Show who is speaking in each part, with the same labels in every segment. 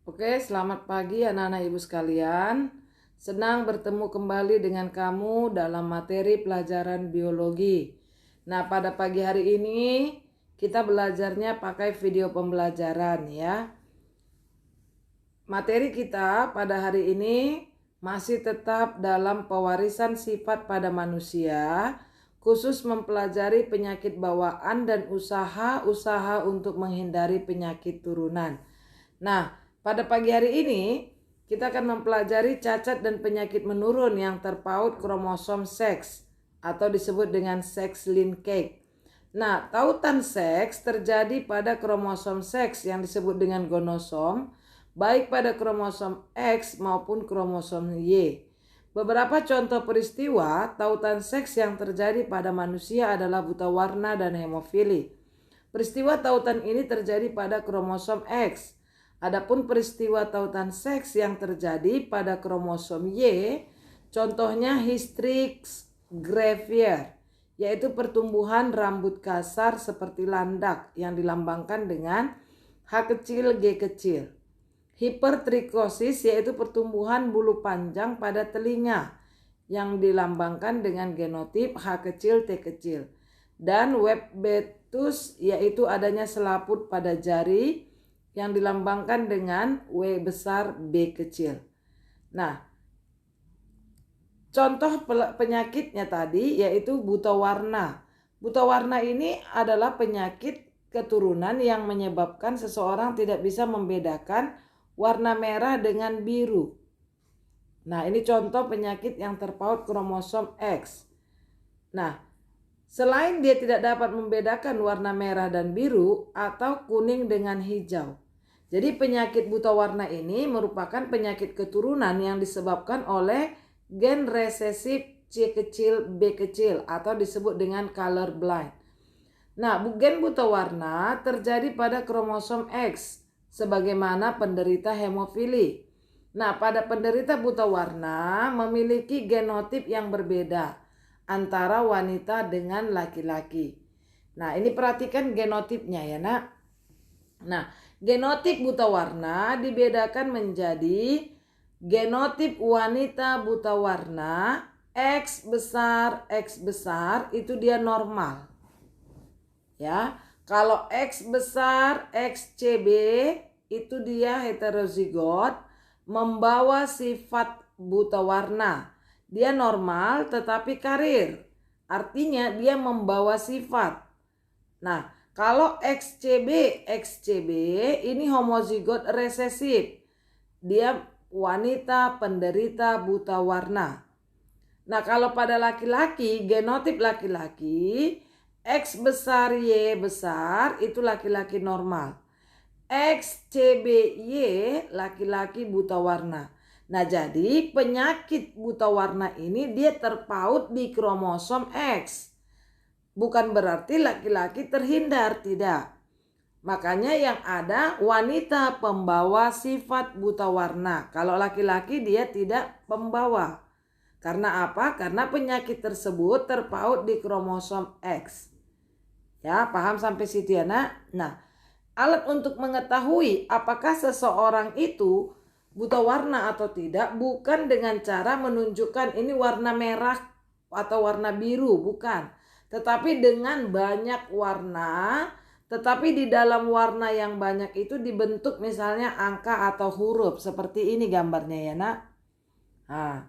Speaker 1: Oke, selamat pagi anak-anak ibu sekalian. Senang bertemu kembali dengan kamu dalam materi pelajaran biologi. Nah, pada pagi hari ini kita belajarnya pakai video pembelajaran ya. Materi kita pada hari ini masih tetap dalam pewarisan sifat pada manusia, khusus mempelajari penyakit bawaan dan usaha-usaha untuk menghindari penyakit turunan. Nah, pada pagi hari ini kita akan mempelajari cacat dan penyakit menurun yang terpaut kromosom seks atau disebut dengan sex linkage. Nah, tautan seks terjadi pada kromosom seks yang disebut dengan gonosom, baik pada kromosom X maupun kromosom Y. Beberapa contoh peristiwa tautan seks yang terjadi pada manusia adalah buta warna dan hemofili. Peristiwa tautan ini terjadi pada kromosom X. Adapun peristiwa tautan seks yang terjadi pada kromosom Y, contohnya hystrix gravier, yaitu pertumbuhan rambut kasar seperti landak yang dilambangkan dengan H kecil G kecil. Hipertrikosis yaitu pertumbuhan bulu panjang pada telinga yang dilambangkan dengan genotip H kecil T kecil. Dan webbetus yaitu adanya selaput pada jari yang dilambangkan dengan W besar B kecil. Nah, contoh penyakitnya tadi yaitu buta warna. Buta warna ini adalah penyakit keturunan yang menyebabkan seseorang tidak bisa membedakan warna merah dengan biru. Nah, ini contoh penyakit yang terpaut kromosom X. Nah, selain dia tidak dapat membedakan warna merah dan biru atau kuning dengan hijau. Jadi penyakit buta warna ini merupakan penyakit keturunan yang disebabkan oleh gen resesif C kecil B kecil atau disebut dengan color blind. Nah, gen buta warna terjadi pada kromosom X sebagaimana penderita hemofili. Nah, pada penderita buta warna memiliki genotip yang berbeda antara wanita dengan laki-laki. Nah, ini perhatikan genotipnya ya, Nak. Nah, genotip buta warna dibedakan menjadi genotip wanita buta warna X besar itu dia normal. Ya, kalau X besar XCB itu dia heterozigot membawa sifat buta warna. Dia normal tetapi karir. Artinya dia membawa sifat. Nah, kalau XCB ini homozigot resesif. Dia wanita penderita buta warna. Nah, kalau pada laki-laki, genotip laki-laki X besar Y besar itu laki-laki normal. XCBY laki-laki buta warna. Nah, jadi penyakit buta warna ini dia terpaut di kromosom X. Bukan berarti laki-laki terhindar, tidak. Makanya yang ada wanita pembawa sifat buta warna. Kalau laki-laki dia tidak pembawa. Karena apa? Karena penyakit tersebut terpaut di kromosom X. Ya, paham sampai situ ya, Nak? Nah, alat untuk mengetahui apakah seseorang itu buta warna atau tidak bukan dengan cara menunjukkan ini warna merah atau warna biru, bukan. Tetapi dengan banyak warna, tetapi di dalam warna yang banyak itu dibentuk misalnya angka atau huruf. Seperti ini gambarnya ya, Nak. Nah,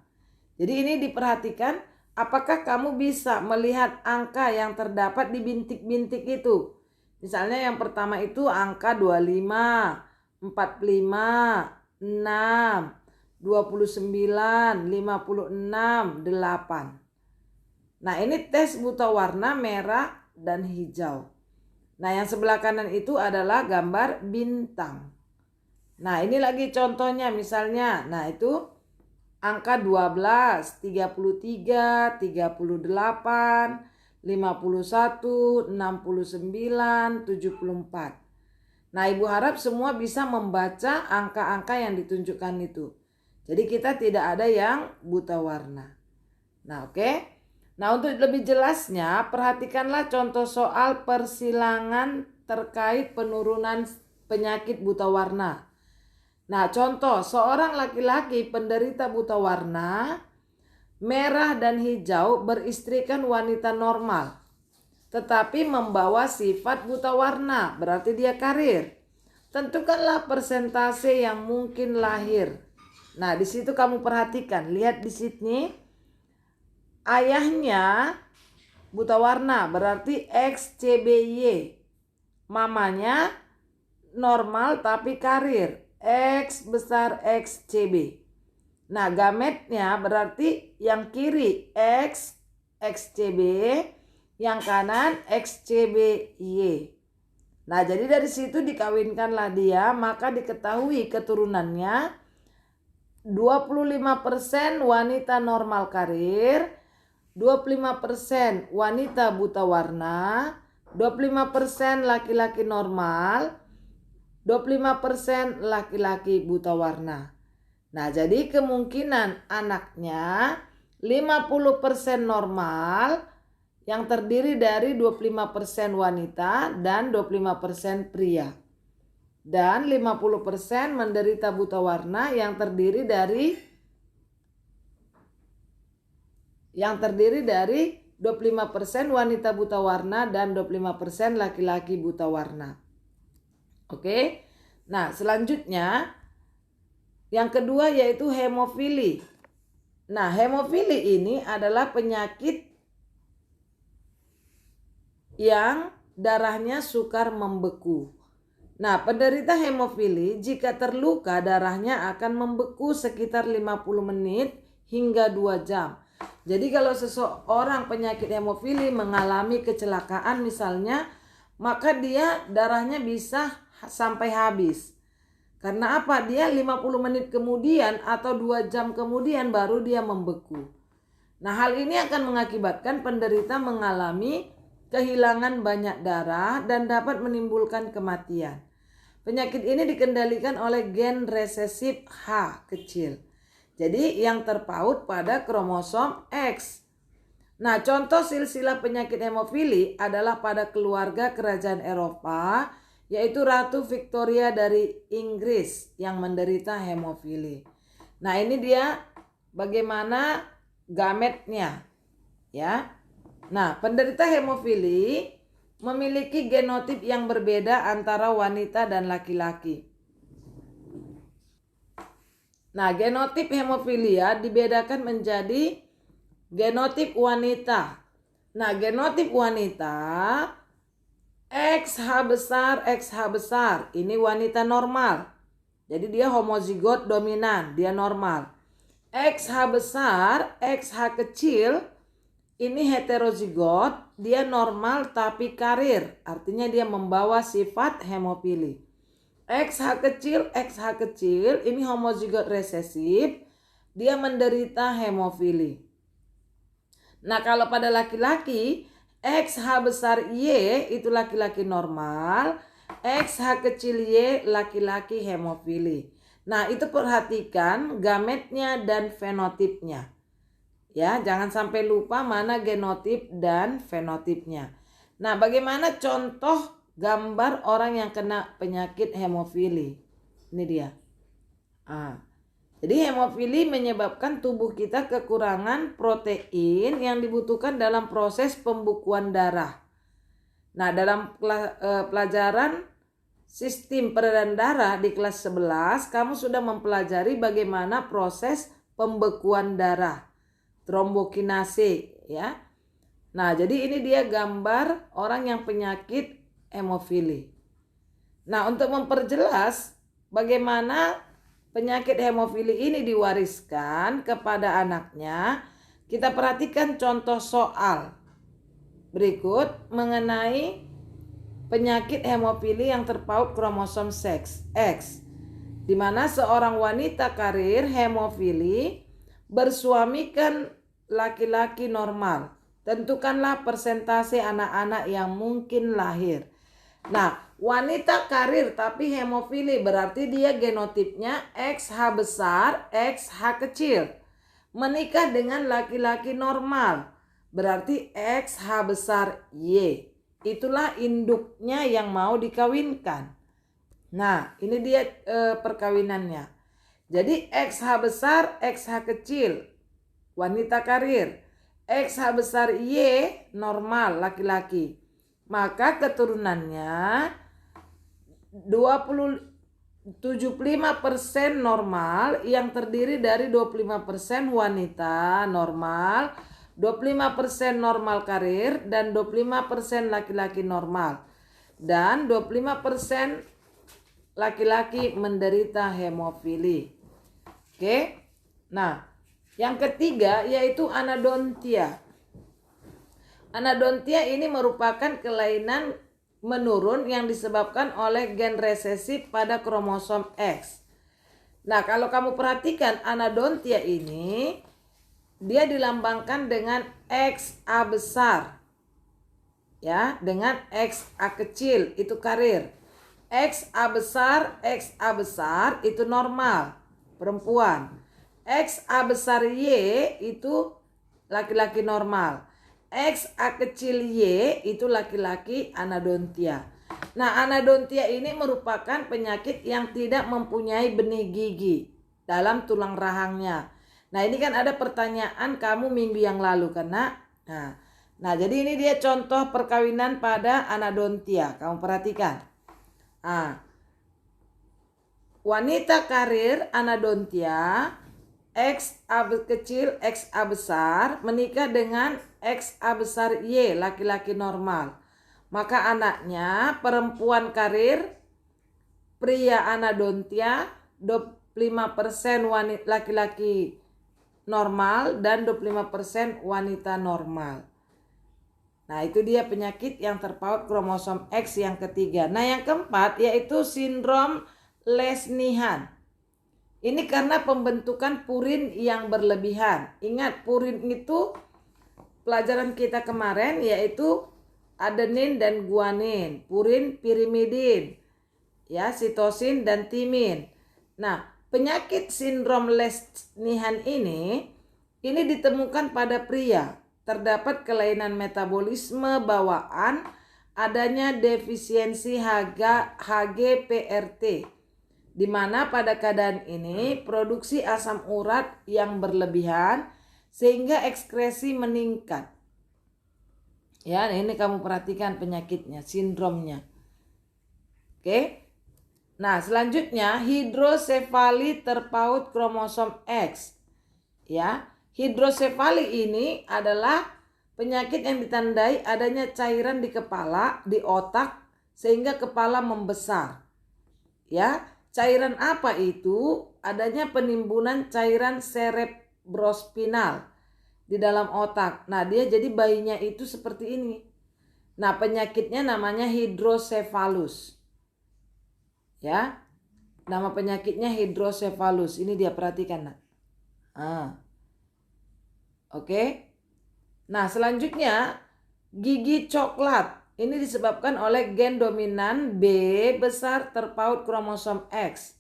Speaker 1: jadi ini diperhatikan, apakah kamu bisa melihat angka yang terdapat di bintik-bintik itu? Misalnya yang pertama itu angka 25, 45, 6, 29, 56, 8. Nah, ini tes buta warna merah dan hijau. Nah, yang sebelah kanan itu adalah gambar bintang. Nah, ini lagi contohnya misalnya. Nah, itu angka 12, 33, 38, 51, 69, 74. Nah, Ibu harap semua bisa membaca angka-angka yang ditunjukkan itu. Jadi kita tidak ada yang buta warna. Nah, oke. Nah, untuk lebih jelasnya, perhatikanlah contoh soal persilangan terkait penurunan penyakit buta warna. Nah, contoh seorang laki-laki penderita buta warna merah dan hijau beristrikan wanita normal, tetapi membawa sifat buta warna, berarti dia karir. Tentukanlah persentase yang mungkin lahir. Nah, di situ kamu perhatikan, lihat di sini. Ayahnya buta warna, berarti XCBY. Mamanya normal tapi karir, X besar XCB. Nah, gametnya berarti yang kiri X XCB, yang kanan XCBY. Nah, jadi dari situ dikawinkanlah dia, maka diketahui keturunannya 25% wanita normal karir, 25% wanita buta warna, 25% laki-laki normal, 25% laki-laki buta warna. Nah, jadi kemungkinan anaknya 50% normal yang terdiri dari 25% wanita dan 25% pria. Dan 50% menderita buta warna yang terdiri dari 25% wanita buta warna dan 25% laki-laki buta warna. Oke. Nah, selanjutnya yang kedua yaitu hemofili. Nah, hemofili ini adalah penyakit yang darahnya sukar membeku. Nah, penderita hemofili jika terluka darahnya akan membeku sekitar 50 menit hingga 2 jam. Jadi kalau seseorang penyakit hemofili mengalami kecelakaan misalnya, maka dia darahnya bisa sampai habis. Karena apa? Dia 50 menit kemudian atau 2 jam kemudian baru dia membeku. Nah, hal ini akan mengakibatkan penderita mengalami kehilangan banyak darah dan dapat menimbulkan kematian. Penyakit ini dikendalikan oleh gen resesif H kecil. Jadi yang terpaut pada kromosom X. Nah, contoh silsilah penyakit hemofili adalah pada keluarga kerajaan Eropa, yaitu Ratu Victoria dari Inggris yang menderita hemofili. Nah, ini dia bagaimana gametnya, ya. Nah, penderita hemofili memiliki genotip yang berbeda antara wanita dan laki-laki. Nah, genotip hemofilia dibedakan menjadi genotip wanita. Nah, genotip wanita XH besar, ini wanita normal. Jadi dia homozigot dominan, dia normal. XH besar, XH kecil, ini heterozigot, dia normal tapi karir, artinya dia membawa sifat hemofili. XH kecil, ini homozigot resesif, dia menderita hemofili. Nah, kalau pada laki-laki, XH besar Y itu laki-laki normal, XH kecil Y laki-laki hemofili. Nah, itu perhatikan gametnya dan fenotipnya. Ya, jangan sampai lupa mana genotip dan fenotipnya. Nah, bagaimana contoh gambar orang yang kena penyakit hemofili? Ini dia. Jadi hemofili menyebabkan tubuh kita kekurangan protein yang dibutuhkan dalam proses pembukuan darah. Nah, dalam pelajaran sistem peredaran darah di kelas 11, kamu sudah mempelajari bagaimana proses pembekuan darah. Trombokinase, ya. Nah, jadi ini dia gambar orang yang penyakit hemofili. Nah, untuk memperjelas bagaimana penyakit hemofili ini diwariskan kepada anaknya, kita perhatikan contoh soal berikut mengenai penyakit hemofili yang terpaut kromosom X, di mana seorang wanita karir hemofili bersuamikan laki-laki normal. Tentukanlah persentase anak-anak yang mungkin lahir. Nah, wanita karir tapi hemofili berarti dia genotipnya XH besar, XH kecil. Menikah dengan laki-laki normal berarti XH besar Y. Itulah induknya yang mau dikawinkan. Nah, ini dia perkawinannya. Jadi XH besar, XH kecil, wanita karir. XH besar Y normal, laki-laki. Maka keturunannya 75% normal yang terdiri dari 25% wanita normal, 25% normal karir, dan 25% laki-laki normal. Dan 25% laki-laki menderita hemofili. Oke. Nah, yang ketiga yaitu anadontia. Anadontia ini merupakan kelainan menurun yang disebabkan oleh gen resesif pada kromosom X. Nah, kalau kamu perhatikan anadontia ini dia dilambangkan dengan XA besar. Ya, dengan XA kecil itu karir. XA besar itu normal, perempuan. XA besar Y itu laki-laki normal. XA kecil Y itu laki-laki anadontia. Nah, anadontia ini merupakan penyakit yang tidak mempunyai benih gigi dalam tulang rahangnya. Nah, ini kan ada pertanyaan kamu minggu yang lalu kan, Nak? Nah, jadi ini dia contoh perkawinan pada anadontia. Kamu perhatikan. Wanita karir anadontia, XA kecil, XA besar menikah dengan XA besar Y, laki-laki normal. Maka anaknya perempuan karir, pria anadontia, 25% wanita laki-laki normal dan 25% wanita normal. Nah, itu dia penyakit yang terpaut kromosom X yang ketiga. Nah, yang keempat yaitu sindrom Lesnihan. Ini karena pembentukan purin yang berlebihan. Ingat, purin itu pelajaran kita kemarin yaitu adenin dan guanin, purin pirimidin, ya, sitosin dan timin. Nah, penyakit sindrom Lesnihan ini ditemukan pada pria. Terdapat kelainan metabolisme bawaan, adanya defisiensi HGPRT, di mana pada keadaan ini produksi asam urat yang berlebihan sehingga ekskresi meningkat. Ya, ini kamu perhatikan penyakitnya, sindromnya. Oke. Nah, selanjutnya hidrosefali terpaut kromosom X. Ya. Hidrosefali ini adalah penyakit yang ditandai adanya cairan di kepala, di otak, sehingga kepala membesar. Ya, cairan apa itu? Adanya penimbunan cairan cerebrospinal di dalam otak. Nah, dia jadi bayinya itu seperti ini. Nah, penyakitnya namanya hidrosefalus. Ya, nama penyakitnya hidrosefalus. Ini dia, perhatikan, Nak. Oke. Nah, selanjutnya gigi coklat. Ini disebabkan oleh gen dominan B besar terpaut kromosom X.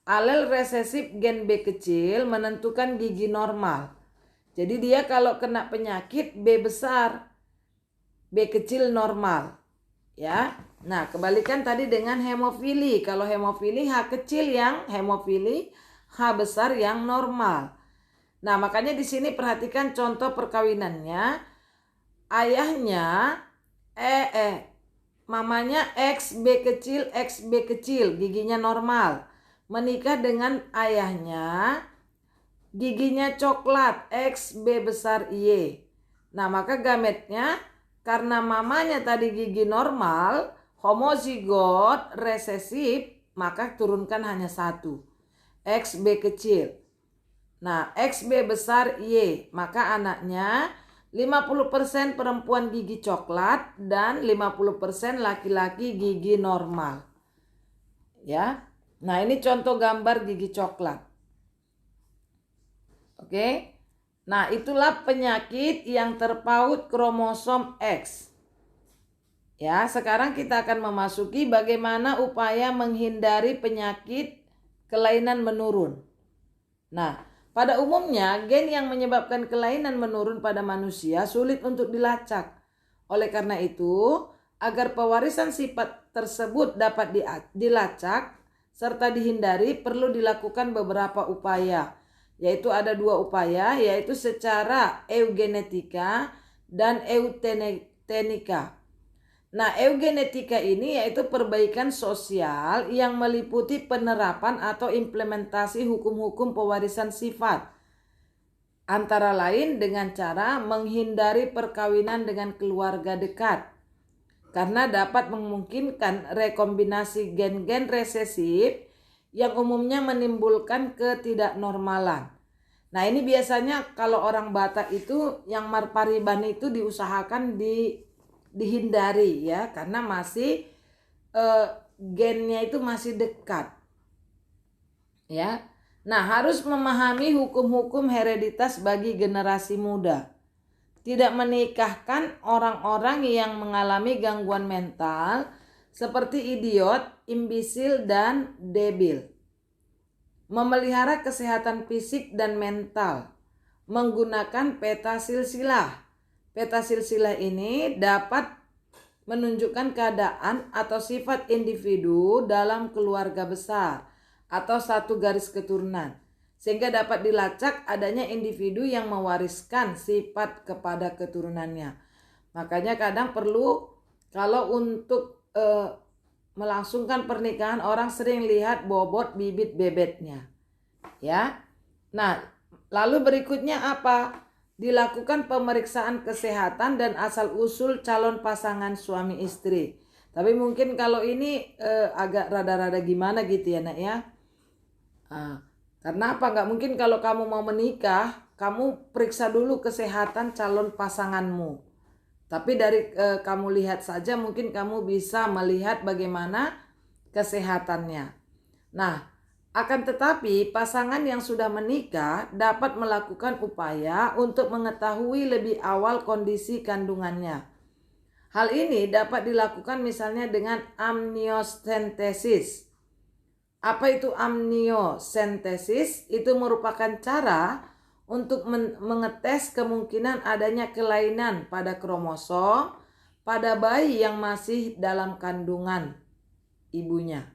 Speaker 1: Alel resesif gen B kecil menentukan gigi normal. Jadi dia kalau kena penyakit B besar, B kecil normal. Ya. Nah, kebalikan tadi dengan hemofili. Kalau hemofili H kecil yang hemofili, H besar yang normal. Nah, makanya di sini perhatikan contoh perkawinannya. Ayahnya mamanya XB kecil, giginya normal. Menikah dengan ayahnya, giginya coklat, XB besar Y. Nah, maka gametnya karena mamanya tadi gigi normal, homozigot resesif, maka turunkan hanya satu, XB kecil. Nah, XB besar Y, maka anaknya 50% perempuan gigi coklat dan 50% laki-laki gigi normal. Ya. Nah, ini contoh gambar gigi coklat. Oke. Nah, itulah penyakit yang terpaut kromosom X. Ya, sekarang kita akan memasuki bagaimana upaya menghindari penyakit kelainan menurun. Nah, pada umumnya, gen yang menyebabkan kelainan menurun pada manusia sulit untuk dilacak. Oleh karena itu, Agar pewarisan sifat tersebut dapat dilacak serta dihindari, perlu dilakukan beberapa upaya, yaitu ada 2 upaya, yaitu secara eugenetika dan eutenika. Nah, eugenetika ini yaitu perbaikan sosial yang meliputi penerapan atau implementasi hukum-hukum pewarisan sifat, antara lain dengan cara menghindari perkawinan dengan keluarga dekat, karena dapat memungkinkan rekombinasi gen-gen resesif yang umumnya menimbulkan ketidaknormalan. Nah, ini biasanya kalau orang Batak itu yang marpariban itu diusahakan dihindari ya, karena masih gennya itu masih dekat ya. Nah, harus memahami hukum-hukum hereditas bagi generasi muda. Tidak menikahkan orang-orang yang mengalami gangguan mental seperti idiot, imbisil, dan debil. Memelihara kesehatan fisik dan mental menggunakan peta silsilah. Peta silsilah ini dapat menunjukkan keadaan atau sifat individu dalam keluarga besar atau satu garis keturunan, sehingga dapat dilacak adanya individu yang mewariskan sifat kepada keturunannya. Makanya kadang perlu kalau untuk melangsungkan pernikahan, orang sering lihat bobot bibit bebetnya ya. Nah, lalu berikutnya apa? Dilakukan pemeriksaan kesehatan dan asal usul calon pasangan suami istri. Tapi mungkin kalau ini agak rada-rada gimana gitu ya nak ya. Karena apa? Nggak mungkin kalau kamu mau menikah, kamu periksa dulu kesehatan calon pasanganmu. Tapi dari kamu lihat saja mungkin kamu bisa melihat bagaimana kesehatannya. Nah, akan tetapi pasangan yang sudah menikah dapat melakukan upaya untuk mengetahui lebih awal kondisi kandungannya. Hal ini dapat dilakukan misalnya dengan amniocentesis. Apa itu amniocentesis? Itu merupakan cara untuk mengetes kemungkinan adanya kelainan pada kromosom pada bayi yang masih dalam kandungan ibunya.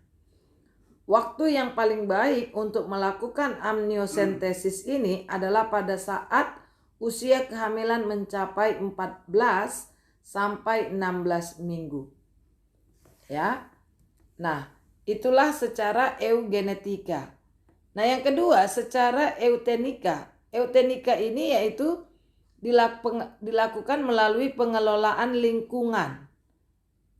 Speaker 1: Waktu yang paling baik untuk melakukan amniocentesis ini adalah pada saat usia kehamilan mencapai 14 sampai 16 minggu. Ya. Nah, itulah secara eugenetika. Nah, yang kedua secara eutenika. Eutenika ini yaitu dilakukan melalui pengelolaan lingkungan.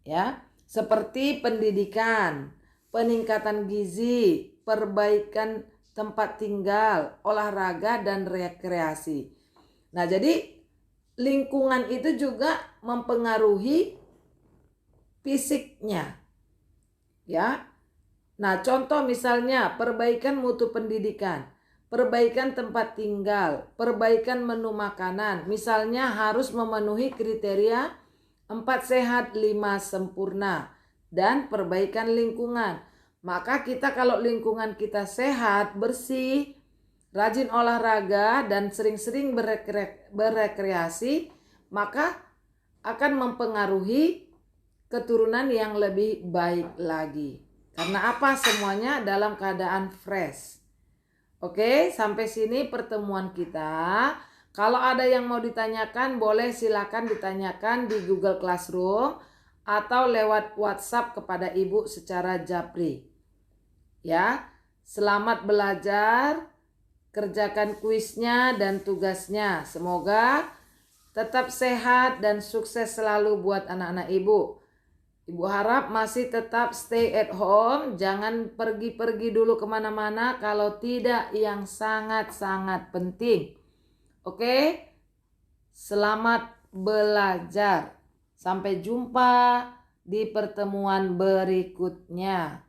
Speaker 1: Ya, seperti pendidikan, peningkatan gizi, perbaikan tempat tinggal, olahraga, dan rekreasi. Nah, jadi lingkungan itu juga mempengaruhi fisiknya. Ya. Nah, contoh misalnya perbaikan mutu pendidikan, perbaikan tempat tinggal, perbaikan menu makanan. Misalnya harus memenuhi kriteria 4 sehat, 5 sempurna. Dan perbaikan lingkungan. Maka kita kalau lingkungan kita sehat, bersih, rajin olahraga, dan sering-sering berekreasi, maka akan mempengaruhi keturunan yang lebih baik lagi. Karena apa? Semuanya dalam keadaan fresh. Oke, sampai sini pertemuan kita. Kalau ada yang mau ditanyakan, boleh silakan ditanyakan di Google Classroom atau lewat WhatsApp kepada Ibu secara japri. Ya, selamat belajar, kerjakan kuisnya dan tugasnya. Semoga tetap sehat dan sukses selalu buat anak-anak Ibu. Ibu harap masih tetap stay at home, jangan pergi-pergi dulu kemana-mana kalau tidak yang sangat-sangat penting. Oke, selamat belajar. Sampai jumpa di pertemuan berikutnya.